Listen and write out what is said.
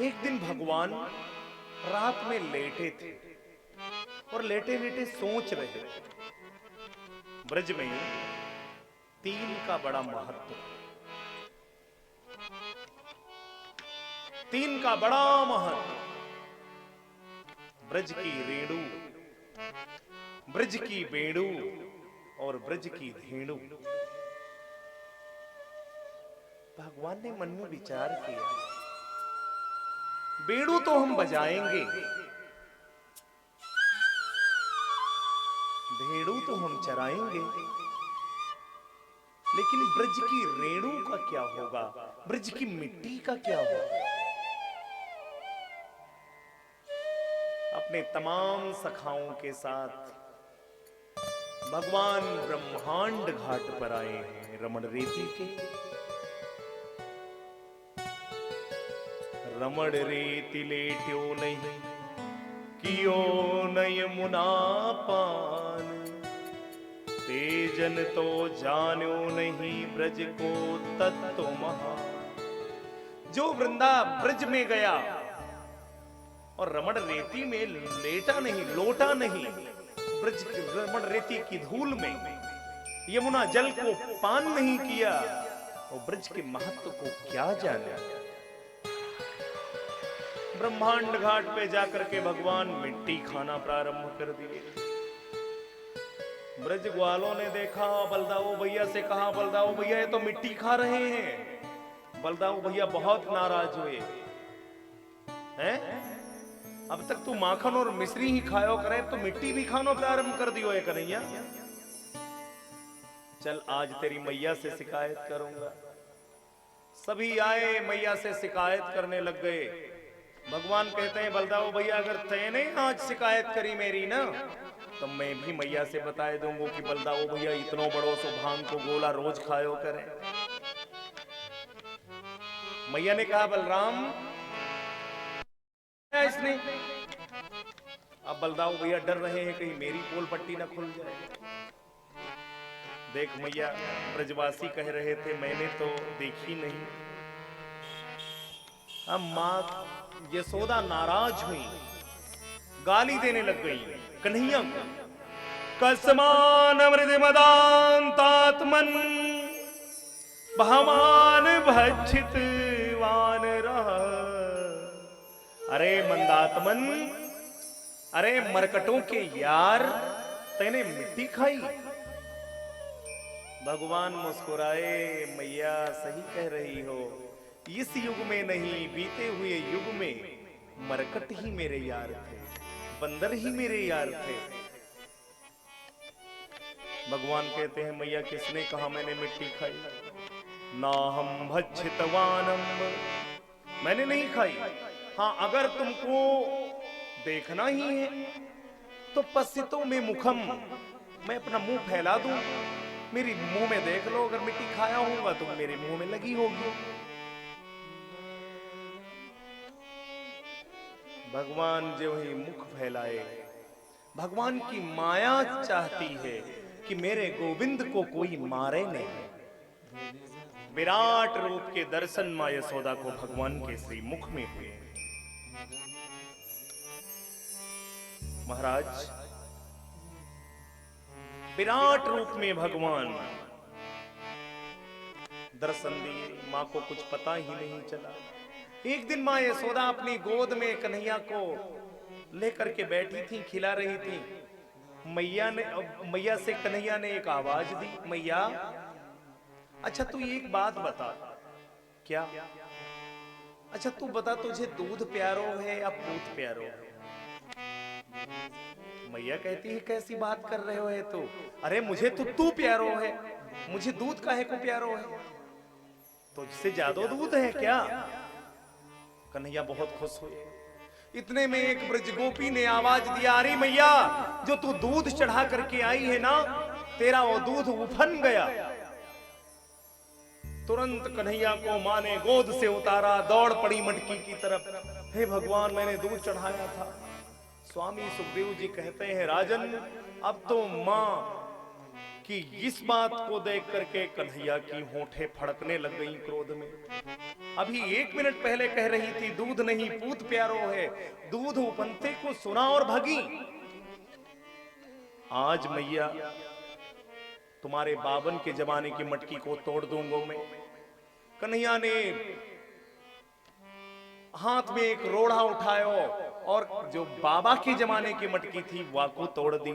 एक दिन भगवान रात में लेटे थे और लेटे लेटे सोच रहे थे, ब्रज में तीन का बड़ा महत्व है। तीन का बड़ा महत्व, ब्रज की रेणु, ब्रज की बेणु और ब्रज की धेणु। भगवान ने मन में विचार किया, बेणु तो हम बजाएंगे, धेणु तो हम चराएंगे, लेकिन ब्रज की रेणु का क्या होगा, ब्रज की मिट्टी का क्या होगा। अपने तमाम सखाओं के साथ भगवान ब्रह्मांड घाट पर आए हैं, रमण रेती के। रमण रेति लेट्यो नहीं, कियो नय मुना पान, तेजन तो जान्यो नहीं, ब्रज को तत्व महान। जो वृंदा ब्रज में गया और रमण रेती में लेटा नहीं, लोटा नहीं, ब्रज की रमण रेती की धूल में यमुना जल को पान नहीं किया, वो ब्रज के महत्व को क्या जाने। ब्रह्मांड घाट पे जाकर के भगवान मिट्टी खाना प्रारंभ कर दिए। ब्रज ग्वालों ने देखा, बलदाऊ भैया से कहा, बलदाऊ भैया ये तो मिट्टी खा रहे हैं। बलदाऊ भैया बहुत नाराज हुए, हैं? अब तक तू माखन और मिश्री ही खायो करे, तो मिट्टी भी खानो प्रारंभ कर दियो है कन्हैया। चल आज तेरी मैया से शिकायत करूंगा। सभी आए, मैया से शिकायत करने लग गए। भगवान कहते हैं, बलदाऊ भैया अगर तैने आज शिकायत करी मेरी ना, तो मैं भी मैया से बता दूंगा कि बलदाऊ भैया इतनो बड़ो सो भांग को गोला रोज खायो करे। मैया ने कहा, बलराम इसने। अब बलदाऊ भैया डर रहे हैं कहीं मेरी पोल पट्टी ना खुल जाए। देख मैया, ब्रजवासी कह रहे थे, मैंने तो देखी नहीं। अब मां यशोदा नाराज हुई, गाली देने लग गई कन्हैया को। कसमान अमृत मदांतात्मन, भवान भक्षित वान रहा। अरे मंदात्मन, अरे मरकटों के यार, तैने मिट्टी खाई। भगवान मुस्कुराए, मैया सही कह रही हो, इस युग में नहीं, बीते हुए युग में मरकट ही मेरे यार थे, बंदर ही मेरे यार थे। भगवान कहते हैं, मैया किसने कहा मैंने मिट्टी खाई? ना हम भक्षितवानम, मैंने नहीं खाई। हाँ, अगर तुमको देखना ही है तो पसितो में मुखम, मैं अपना मुंह फैला दूं, मेरी मुंह में देख लो। अगर मिट्टी खाया होगा तो मेरे मुंह में लगी होगी। भगवान जो ही मुख फैलाए, भगवान की माया चाहती है कि मेरे गोविंद को कोई मारे नहीं। विराट रूप के दर्शन मां यशोदा को भगवान के श्री मुख में हुए। महाराज, विराट रूप में भगवान दर्शन दिए। मां को कुछ पता ही नहीं चला। एक दिन मां यशोदा अपनी गोद में कन्हैया को लेकर के बैठी थी, खिला रही थी। मैया से कन्हैया ने एक आवाज दी, मैया अच्छा तू एक बात बता। क्या? अच्छा तू बता, तुझे दूध प्यारो है या पूत प्यारो है? मैया कहती है, कैसी बात कर रहे हो है तू? अरे मुझे तो तू प्यारो है, मुझे दूध काहे को प्यारो है? तुझसे ज्यादा दूध है क्या? कन्हैया बहुत खुश हुए। इतने में एक ब्रजगोपी ने आवाज दिया, अरे मैया, जो तू दूध चढ़ा करके आई है ना, तेरा वो दूध उफन गया। तुरंत कन्हैया को मां ने गोद से उतारा, दौड़ पड़ी मटकी की तरफ। हे भगवान, मैंने दूध चढ़ाया था। स्वामी सुखदेव जी कहते हैं, राजन अब तो मां कि इस बात को देख करके कन्हैया की होंठें फड़कने लग गई क्रोध में। अभी 1 मिनट पहले कह रही थी दूध नहीं पूत प्यारो है, दूध उपंथे को सुना और भगी। आज मैया तुम्हारे बावन के जमाने की मटकी को तोड़ दूंगा मैं। कन्हैया ने हाथ में एक रोड़ा उठायो और जो बाबा के जमाने की मटकी थी वाको तोड़ दी।